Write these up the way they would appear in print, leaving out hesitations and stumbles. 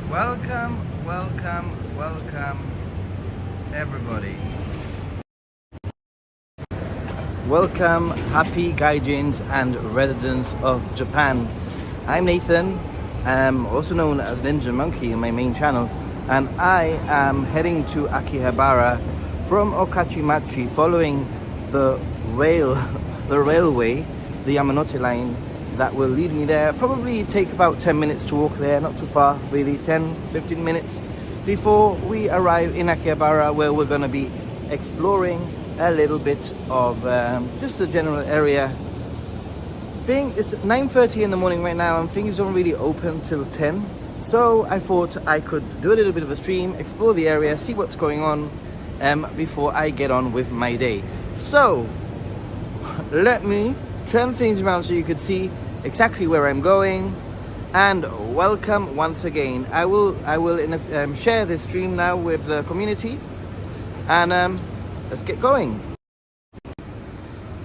Welcome, welcome, welcome, everybody. Welcome, happy Gaijins and residents of Japan. I'm Nathan, also known as Ninja Monkey in my main channel, and I am heading to Akihabara from Okachimachi, following the railway, the Yamanote line that will lead me there. Probably take about 10 minutes to walk there, not too far, really, 10-15 minutes before we arrive in Akihabara, where we're going to be exploring a little bit of just the general area. It's 9:30 in the morning right now, and things don't really open till 10. So I thought I could do a little bit of a stream, explore the area, see what's going on before I get on with my day. So let me turn things around so you could see exactly where I'm going, and welcome once again. I will share this stream now with the community, and let's get going.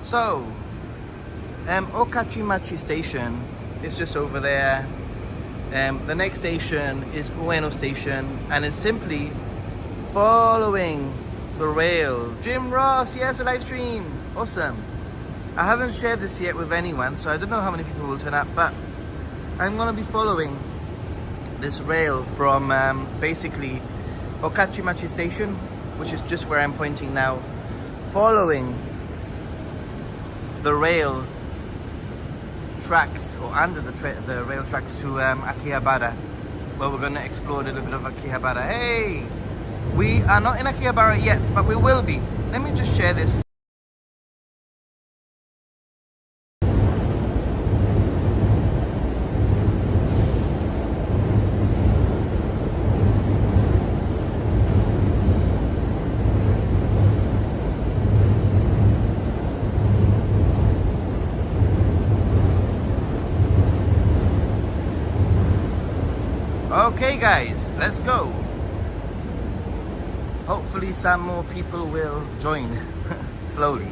So Okachimachi station is just over there. The next station is Ueno station, and it's simply following the rail. Jim Ross, yes, a live stream, awesome. I haven't shared this yet with anyone, so I don't know how many people will turn up, but I'm going to be following this rail from basically Okachimachi station, which is just where I'm pointing now, following the rail tracks, or under the rail tracks, to Akihabara, where we're going to explore a little bit of Akihabara. Hey, we are not in Akihabara yet, but we will be. Let me just share this. Okay guys, let's go. Hopefully some more people will join slowly.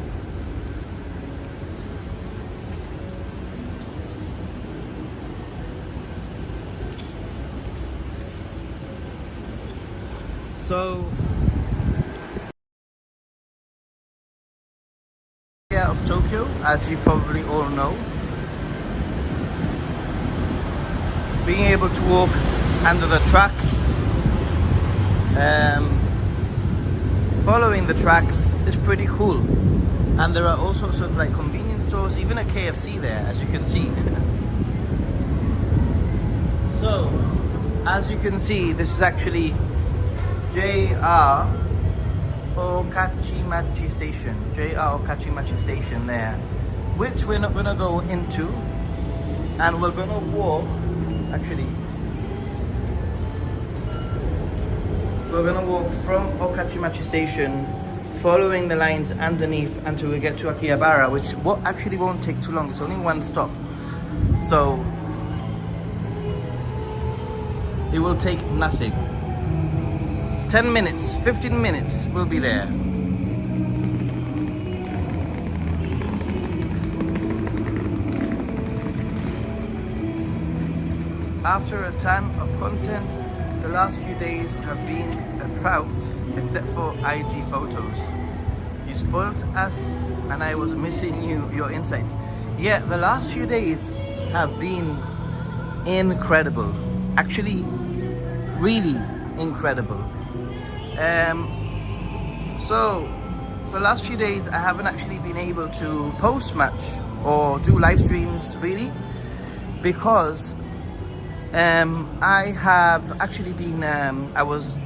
So, area of Tokyo, as you probably all know, being able to walk under the tracks, following the tracks is pretty cool. And there are all sorts of like convenience stores, even a KFC there, as you can see. So, as you can see, this is actually JR Okachimachi station. JR Okachimachi station there, which we're not gonna go into, and we're gonna walk, actually, we're gonna walk from Okachimachi station, following the lines underneath until we get to Akihabara, which actually won't take too long. It's only one stop, so it will take nothing. 10 minutes, 15 minutes, we'll be there. After a ton of content, the last few days have been a drought, except for IG photos. You spoiled us, and I was missing your insights. Yeah, the last few days have been incredible. Actually, really incredible. So, the last few days I haven't actually been able to post much or do live streams, really, because I have actually been, I was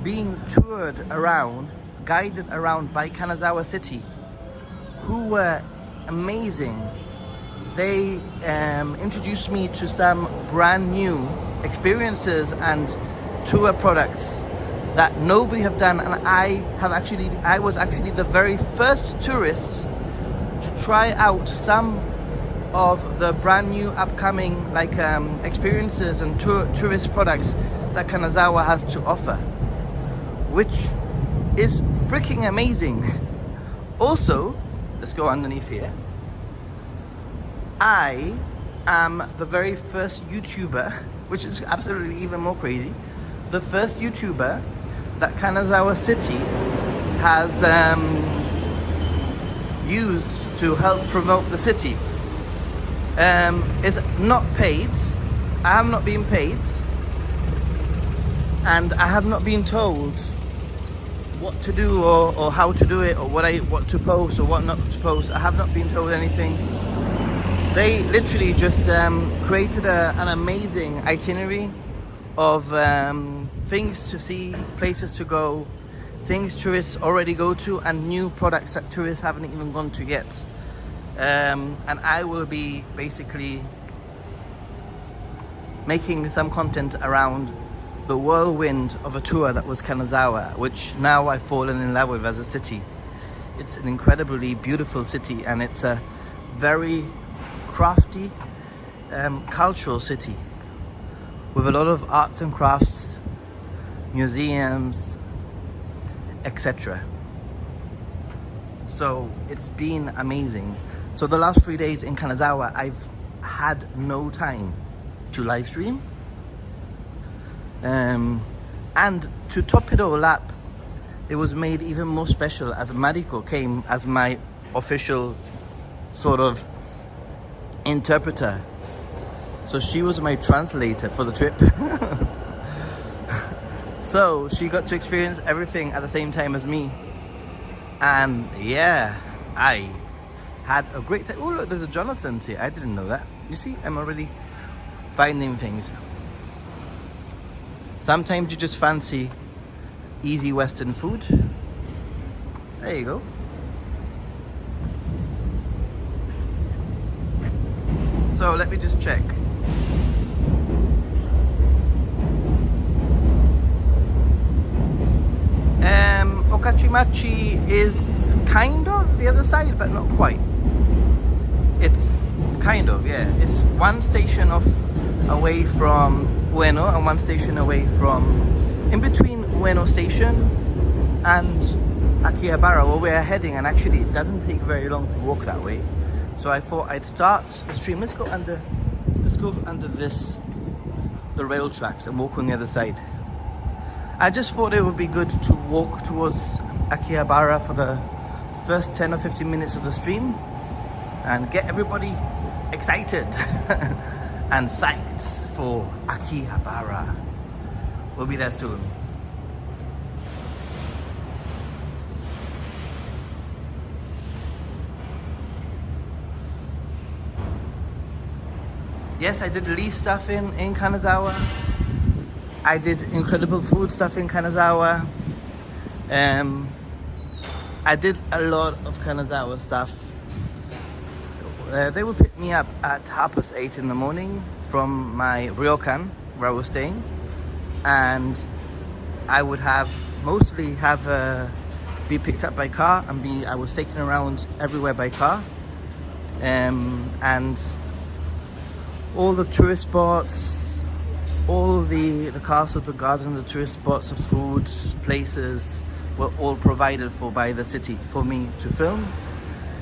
being toured around, guided around by Kanazawa City, who were amazing. They introduced me to some brand new experiences and tour products that nobody have done, and I was actually the very first tourist to try out some of the brand new upcoming experiences and tourist products that Kanazawa has to offer, which is freaking amazing. Also, let's go underneath here. I am the very first YouTuber, which is absolutely even more crazy, the first YouTuber that Kanazawa City has used to help promote the city. It's not paid. I have not been paid, and I have not been told what to do or how to do it, or what to post or what not to post. I have not been told anything. They literally just created an amazing itinerary of things to see, places to go, things tourists already go to, and new products that tourists haven't even gone to yet. And I will be basically making some content around the whirlwind of a tour that was Kanazawa, which now I've fallen in love with as a city. It's an incredibly beautiful city, and it's a very crafty, cultural city with a lot of arts and crafts, museums, etc. So it's been amazing. So the last 3 days in Kanazawa, I've had no time to live stream. And to top it all up, it was made even more special as Mariko came as my official sort of interpreter. So she was my translator for the trip. So she got to experience everything at the same time as me. And yeah, I had a great time. Oh look, there's a Jonathan's here. I didn't know that. You see, I'm already finding things. Sometimes you just fancy easy Western food. There you go. So let me just check. Okachimachi is kind of the other side, but not quite. It's kind of, yeah. It's one station off away from Ueno and one station away from, in between Ueno station and Akihabara, where we're heading, and actually it doesn't take very long to walk that way. So I thought I'd start the stream. Let's go under this, the rail tracks, and walk on the other side. I just thought it would be good to walk towards Akihabara for the first 10 or 15 minutes of the stream and get everybody excited and psyched for Akihabara. We'll be there soon. Yes, I did leaf stuff in Kanazawa. I did incredible food stuff in Kanazawa. I did a lot of Kanazawa stuff. They would pick me up at 8:30 in the morning from my ryokan where I was staying, and I would mostly be picked up by car, and I was taken around everywhere by car, and all the tourist spots, all the castle, the garden, the tourist spots, the food places were all provided for by the city for me to film.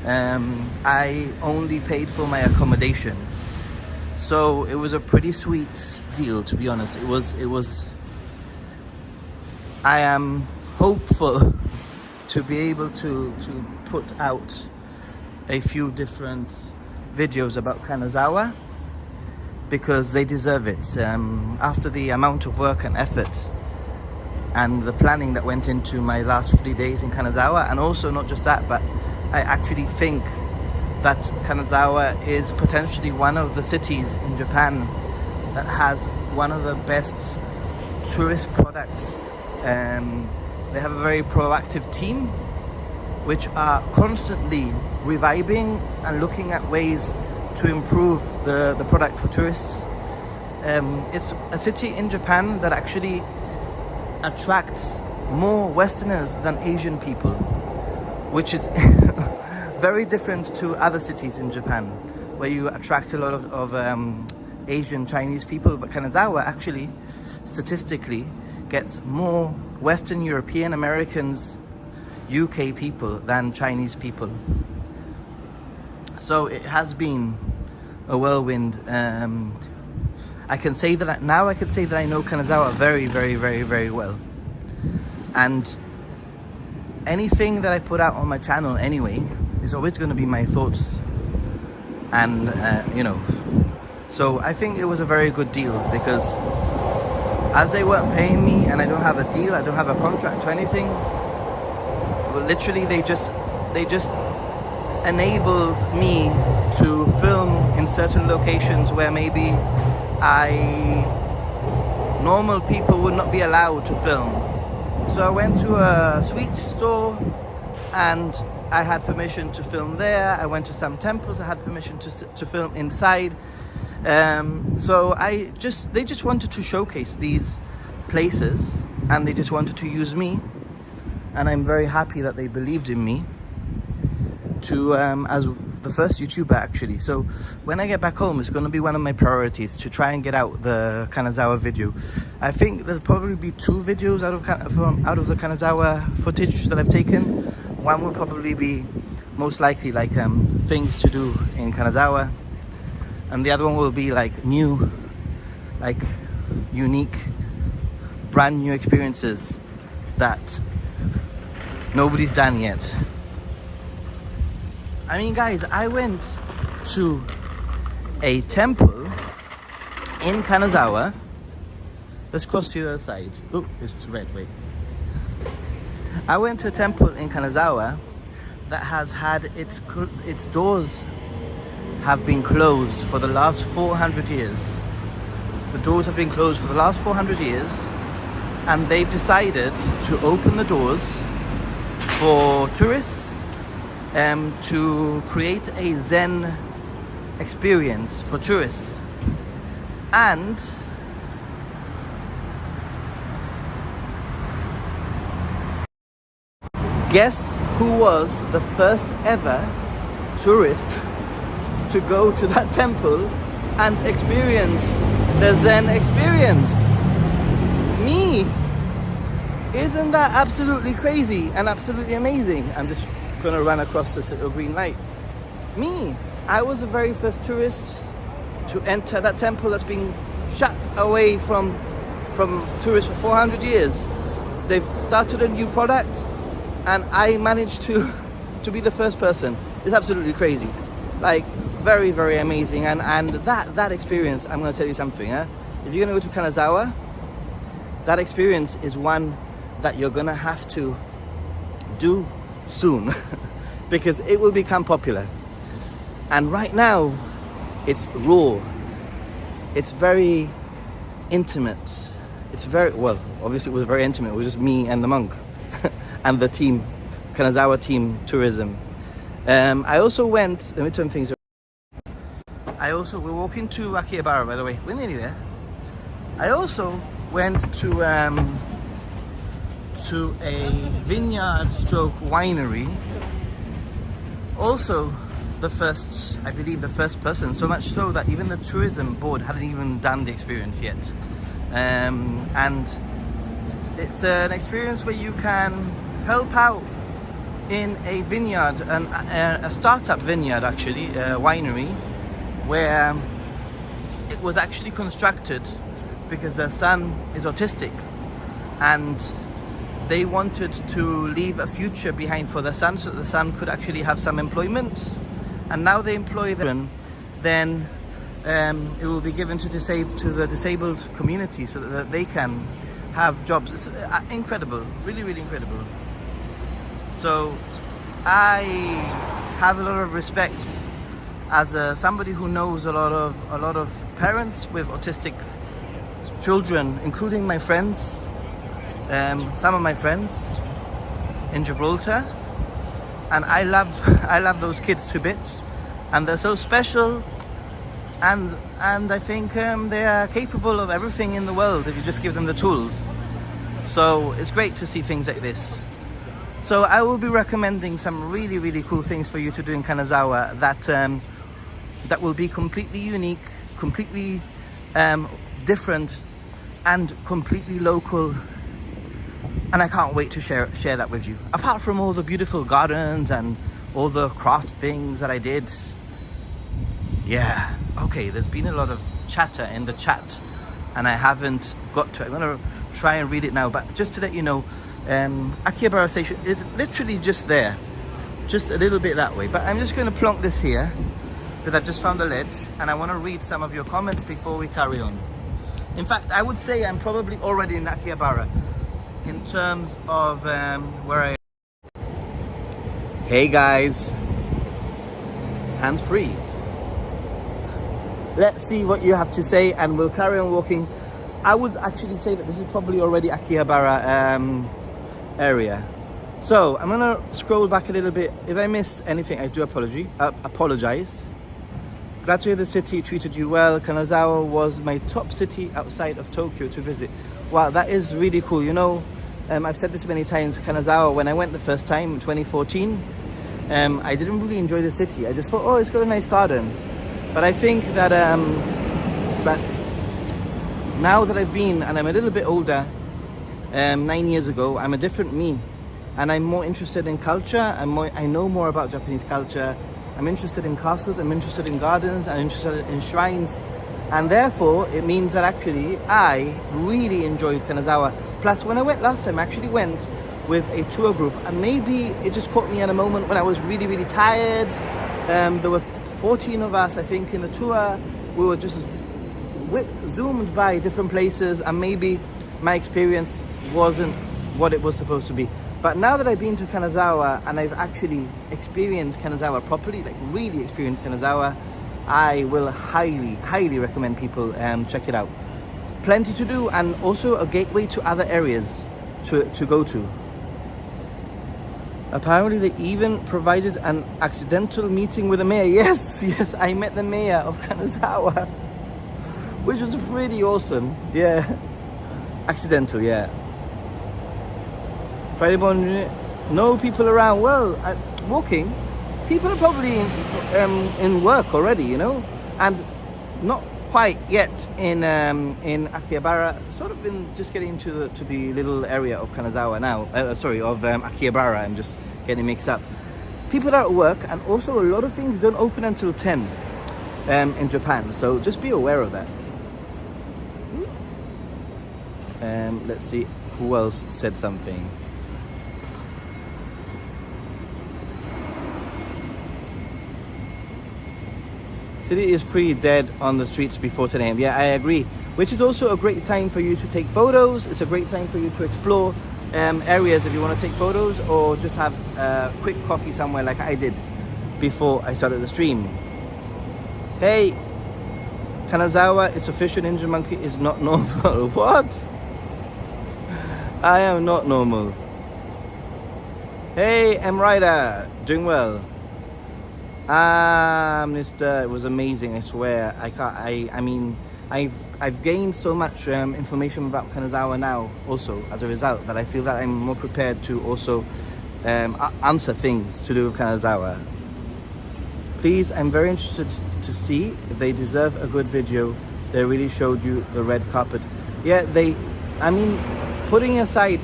I only paid for my accommodation, so it was a pretty sweet deal, to be honest. It was. I am hopeful to be able to put out a few different videos about Kanazawa, because they deserve it. After the amount of work and effort and the planning that went into my last 3 days in Kanazawa, and also not just that, but I actually think that Kanazawa is potentially one of the cities in Japan that has one of the best tourist products. They have a very proactive team which are constantly reviving and looking at ways to improve the product for tourists. It's a city in Japan that actually attracts more Westerners than Asian people, which is very different to other cities in Japan, where you attract a lot of Asian Chinese people. But Kanazawa actually, statistically, gets more Western European Americans, UK people than Chinese people. So it has been a whirlwind. I can say that now I can say that I know Kanazawa very, very, very, very well. And anything that I put out on my channel anyway is always going to be my thoughts. And, you know, so I think it was a very good deal, because as they weren't paying me and I don't have a deal, I don't have a contract or anything, well, literally they just enabled me to film in certain locations where maybe normal people would not be allowed to film. So I went to a sweet store and I had permission to film there. I went to some temples, I had permission to film inside. So they just wanted to showcase these places, and they just wanted to use me. And I'm very happy that they believed in me to as the first YouTuber actually. So when I get back home, it's going to be one of my priorities to try and get out the Kanazawa video. I think there'll probably be 2 videos out of the Kanazawa footage that I've taken. One will probably be most likely like things to do in Kanazawa, and the other one will be like new, like unique, brand new experiences that nobody's done yet. I mean, guys, I went to a temple in Kanazawa. Let's cross to the other side. Oh, it's red, wait. I went to a temple in Kanazawa that has had its doors have been closed for the last 400 years. The doors have been closed for the last 400 years, and they've decided to open the doors for tourists to create a Zen experience for tourists. And guess who was the first ever tourist to go to that temple and experience the Zen experience? Me! Isn't that absolutely crazy and absolutely amazing? I'm just gonna run across this little green light. Me! I was the very first tourist to enter that temple that's been shut away from tourists for 400 years. They've started a new product, and I managed to be the first person. It's absolutely crazy. Like, very, very amazing. And that experience, I'm going to tell you something. If you're going to go to Kanazawa, that experience is one that you're going to have to do soon because it will become popular. And right now, it's raw. It's very intimate. It's very, well, obviously it was very intimate. It was just me and the monk and the team, Kanazawa team tourism. I also went, let me turn things around. We're walking to AKIHABARA, by the way. We're nearly there. I also went to a vineyard stroke winery. Also I believe the first person, so much so that even the tourism board hadn't even done the experience yet. And it's an experience where you can help out in a vineyard, a startup vineyard actually, a winery, where it was actually constructed because their son is autistic, and they wanted to leave a future behind for their son so that the son could actually have some employment. And now they employ them, then it will be given to the disabled community so that they can have jobs. It's incredible, really, really incredible. So I have a lot of respect as somebody who knows a lot of parents with autistic children, including my friends, some of my friends in Gibraltar, and I love those kids to bits, and they're so special, and I think they are capable of everything in the world if you just give them the tools. So it's great to see things like this. So I will be recommending some really, really cool things for you to do in Kanazawa that will be completely unique, completely different, and completely local. And I can't wait to share that with you. Apart from all the beautiful gardens and all the craft things that I did. Yeah. Okay, there's been a lot of chatter in the chat and I haven't got to it. I'm gonna try and read it now, but just to let you know, Akihabara station is literally just there, just a little bit that way. But I'm just gonna plonk this here because I've just found the ledge and I wanna read some of your comments before we carry on. In fact, I would say I'm probably already in Akihabara in terms of where I am. Hey guys, hands free. Let's see what you have to say and we'll carry on walking. I would actually say that this is probably already Akihabara area. So I'm gonna scroll back a little bit. If I miss anything, I do apologize. Glad to hear the city treated you well. Kanazawa was my top city outside of Tokyo to visit. Wow, that is really cool. You know, I've said this many times, Kanazawa, when I went the first time in 2014, I didn't really enjoy the city. I just thought, oh, it's got a nice garden. But I think that now that I've been, and I'm a little bit older, 9 years ago, I'm a different me. And I'm more interested in culture, I know more about Japanese culture. I'm interested in castles, I'm interested in gardens, I'm interested in shrines. And therefore, it means that actually, I really enjoyed Kanazawa. Plus, when I went last time, I actually went with a tour group. And maybe it just caught me at a moment when I was really, really tired. There were 14 of us, I think, in the tour. We were just zoomed by different places, and maybe my experience wasn't what it was supposed to be. But now that I've been to Kanazawa and I've actually experienced Kanazawa properly, like really experienced Kanazawa, I will highly, highly recommend people check it out. Plenty to do and also a gateway to other areas to go to. Apparently they even provided an accidental meeting with the mayor. Yes, I met the mayor of Kanazawa, which was pretty awesome. Yeah, accidental, yeah. Friday morning, no people around. Well, walking, people are probably in work already, you know, and not quite yet in Akihabara. Sort of in just getting to the little area of Kanazawa now. Of Akihabara. I'm just getting mixed up. People are at work, and also a lot of things don't open until 10 in Japan. So just be aware of that. Let's see who else said something. City is pretty dead on the streets before 10 a.m. Yeah, I agree. Which is also a great time for you to take photos. It's a great time for you to explore areas if you want to take photos, or just have a quick coffee somewhere like I did before I started the stream. Hey, Kanazawa, it's official, Ninja Monkey is not normal. What? I am not normal. Hey, M. Ryder, doing well. Mister, it was amazing, I swear. I mean, I've gained so much information about Kanazawa now also as a result, that I feel that I'm more prepared to also answer things to do with Kanazawa. Please, I'm very interested to see if they deserve a good video. They really showed you the red carpet. Yeah, I mean, putting aside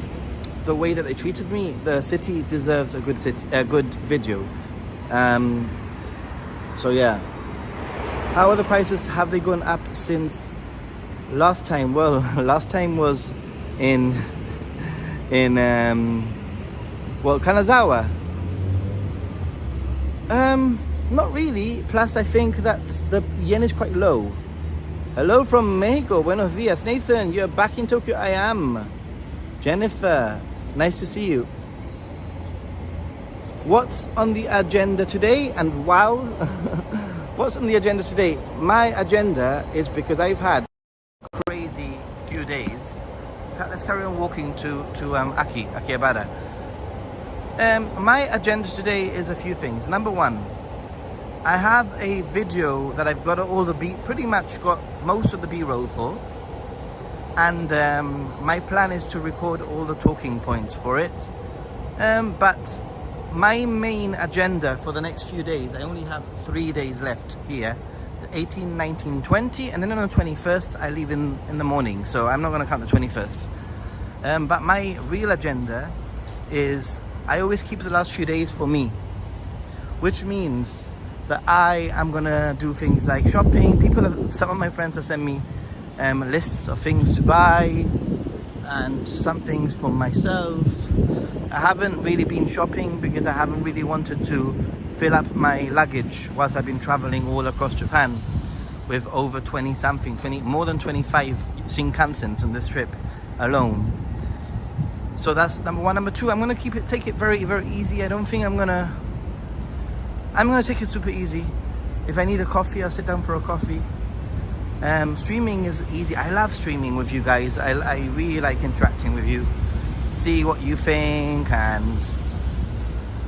the way that they treated me, the city deserved a good video. So yeah, how are the prices? Have they gone up since last time? Well, last time was in Kanazawa. Not really. Plus, I think that the yen is quite low. Hello from Mexico. Buenos dias, Nathan. You're back in Tokyo. I am. Jennifer, nice to see you. What's on the agenda today? And wow, what's on the agenda today? My agenda is, because I've had a crazy few days. Let's carry on walking to Akihabara. My agenda today is a few things. Number one, I have a video that I've got pretty much got most of the B-roll for. And my plan is to record all the talking points for it. But my main agenda for the next few days, I only have 3 days left here, 18, 19, 20, and then on the 21st I leave in the morning, so I'm not going to count the 21st. But my real agenda is, I always keep the last few days for me, which means that I am gonna do things like shopping. Some of my friends have sent me lists of things to buy and some things for myself. I haven't really been shopping because I haven't really wanted to fill up my luggage whilst I've been traveling all across Japan with over 20 more than 25 Shinkansens on this trip alone. So that's number one. Number two, I'm gonna take it very, very easy. I don't think I'm gonna take it super easy. If I need a coffee, I'll sit down for a coffee. Streaming is easy. I love streaming with you guys. I really like interacting with you. See what you think, and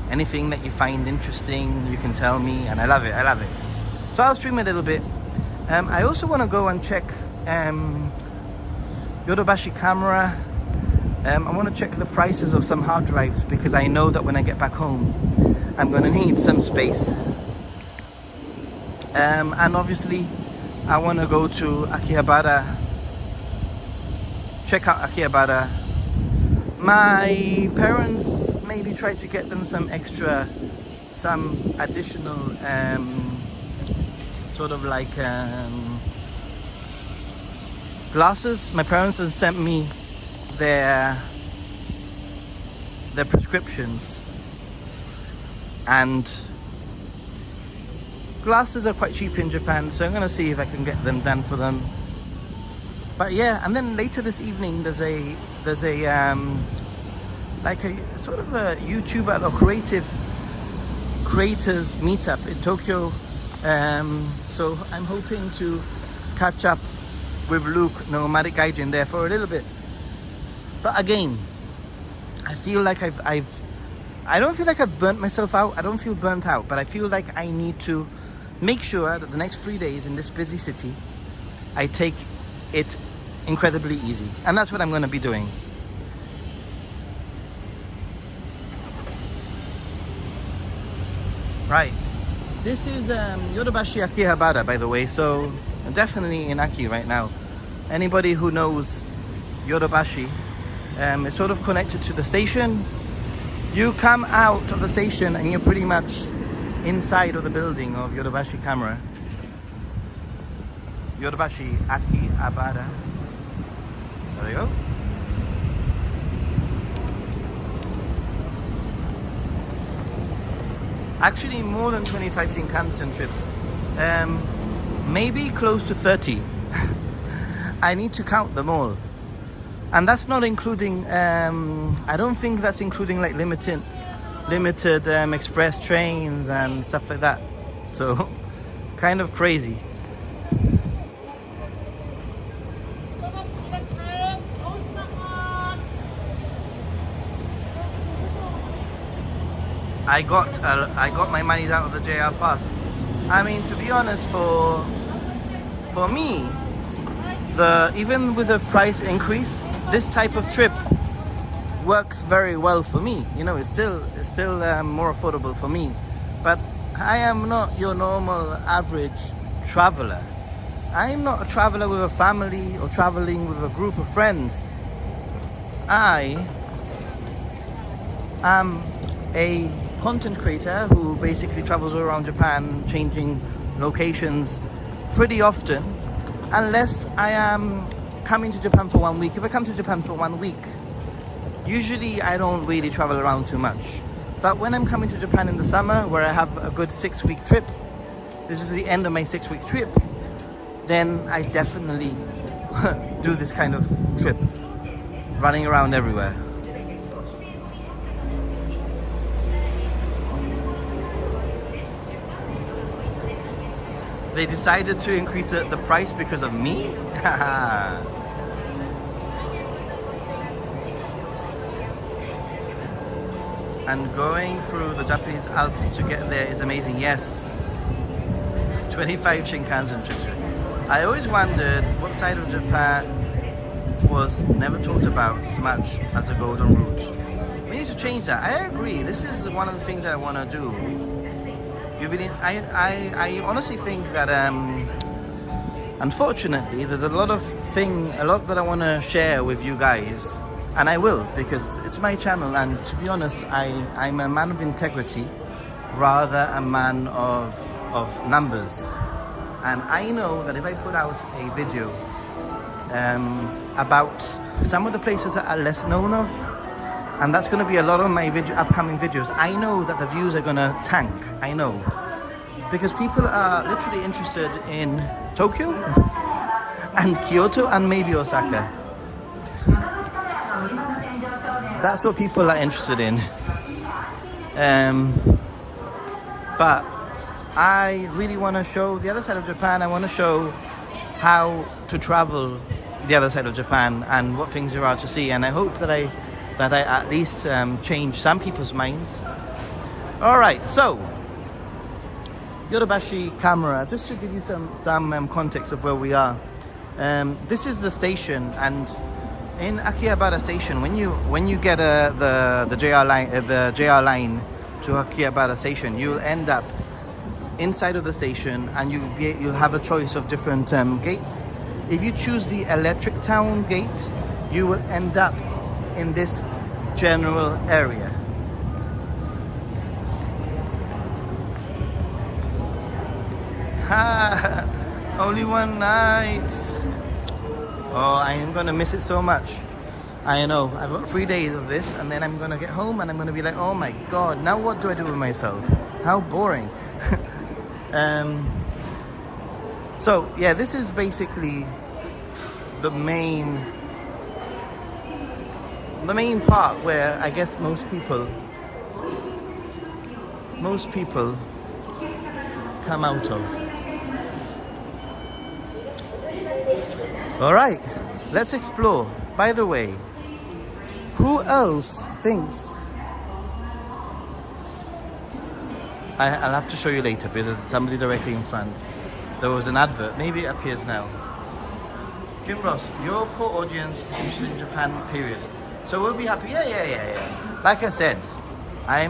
anything that you find interesting, you can tell me, and I love it. So I'll stream a little bit. I also want to go and check Yodobashi camera. I want to check the prices of some hard drives because I know that when I get back home, I'm going to need some space. And obviously, I want to go to Akihabara, check out Akihabara. My parents maybe try to get them some additional sort of like glasses. My parents have sent me their prescriptions, and glasses are quite cheap in Japan, so I'm gonna see if I can get them done for them. But yeah, and then later this evening there's a like a sort of a YouTuber or creators meetup in Tokyo. So I'm hoping to catch up with Luke, Nomadic Gaijin, there for a little bit. But again, I feel like I don't feel like I've burnt myself out. I don't feel burnt out, but I feel like I need to make sure that the next 3 days in this busy city, I take it incredibly easy. And that's what I'm going to be doing. Right. This is Yodobashi Akihabara, by the way, so definitely in Aki right now. Anybody who knows Yodobashi is sort of connected to the station. You come out of the station and you're pretty much inside of the building of Yodobashi camera. Yodobashi Akihabara. There you go. Actually more than 25 Shinkansen trips. Maybe close to 30. I need to count them all. And that's not including, I don't think that's including like limited express trains and stuff like that. So, kind of crazy. I got my money out of the JR Pass. I mean, to be honest, for me, even with the price increase, this type of trip works very well for me. You know, it's still more affordable for me. But I am not your normal average traveler. I'm not a traveler with a family or traveling with a group of friends. I am a content creator who basically travels all around Japan, changing locations pretty often, unless I am coming to Japan for 1 week. If I come to Japan for 1 week, usually I don't really travel around too much. But when I'm coming to Japan in the summer, where I have a good 6-week trip, this is the end of my 6-week trip, then I definitely do this kind of trip, running around everywhere. They decided to increase the price because of me? And going through the Japanese Alps to get there is amazing. Yes, 25 Shinkansen trips. I always wondered what side of Japan was never talked about as much as the Golden Route. We need to change that. I agree. This is one of the things I want to do. I honestly think that unfortunately there's a lot that I want to share with you guys, and I will, because it's my channel, and to be honest, I'm a man of integrity rather a man of of numbers. And I know that if I put out a video about some of the places that are less known of, and that's going to be a lot of my upcoming videos, I know that the views are going to tank. I know, because people are literally interested in Tokyo and Kyoto and maybe Osaka. That's what people are interested in. But I really want to show the other side of Japan. I want to show how to travel the other side of Japan and what things there are to see. And I hope that I at least change some people's minds. All right, so Yodobashi camera, just to give you some context of where we are. This is the station, and in Akihabara station, when you get the JR line to Akihabara station, you'll end up inside of the station, and you'll have a choice of different gates. If you choose the Electric Town gate, you will end up in this general area. Ha! Only one night. Oh, I am gonna miss it so much. I know. I've got 3 days of this, and then I'm gonna get home and I'm gonna be like, oh my god, now what do I do with myself? How boring. So yeah, this is basically the main part where I guess most people come out of. All right, let's explore. By the way, who else thinks? I'll have to show you later, but there's somebody directly in front. There was an advert, maybe it appears now. Jim Ross, your core audience is interested in Japan, period. So we'll be happy. Yeah. Like I said, I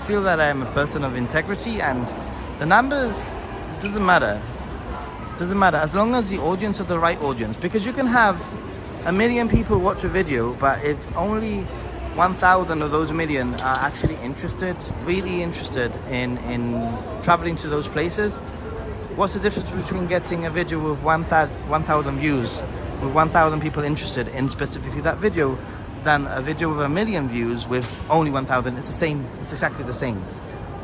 feel that I'm a person of integrity, and the numbers doesn't matter. As long as the audience is the right audience, because you can have 1 million people watch a video, but if only 1,000 of those million are actually really interested in traveling to those places, what's the difference between getting a video with 1,000 views, with 1,000 people interested in specifically that video, than a video with 1 million views with only 1,000? It's the same. It's exactly the same.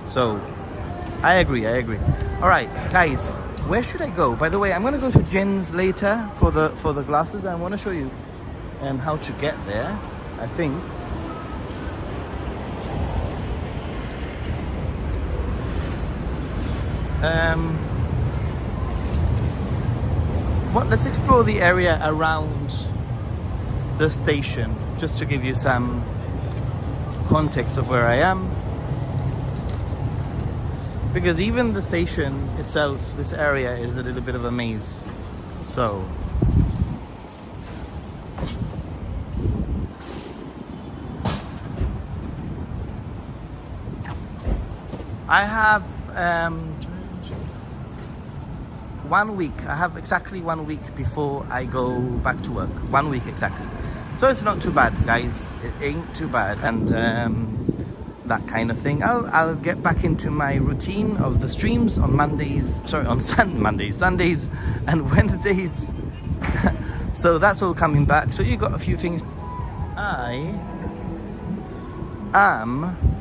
So I agree. All right, guys, where should I go? By the way, I'm going to go to Jin's later for the glasses. I want to show you how to get there, I think. Let's explore the area around the station, just to give you some context of where I am. Because even the station itself, this area is a little bit of a maze. So I have 1 week. I have exactly 1 week before I go back to work. 1 week exactly. So it's not too bad, guys. It ain't too bad. And that kind of thing. I'll get back into my routine of the streams on Sundays and Wednesdays. So that's all coming back. So you got a few things. I am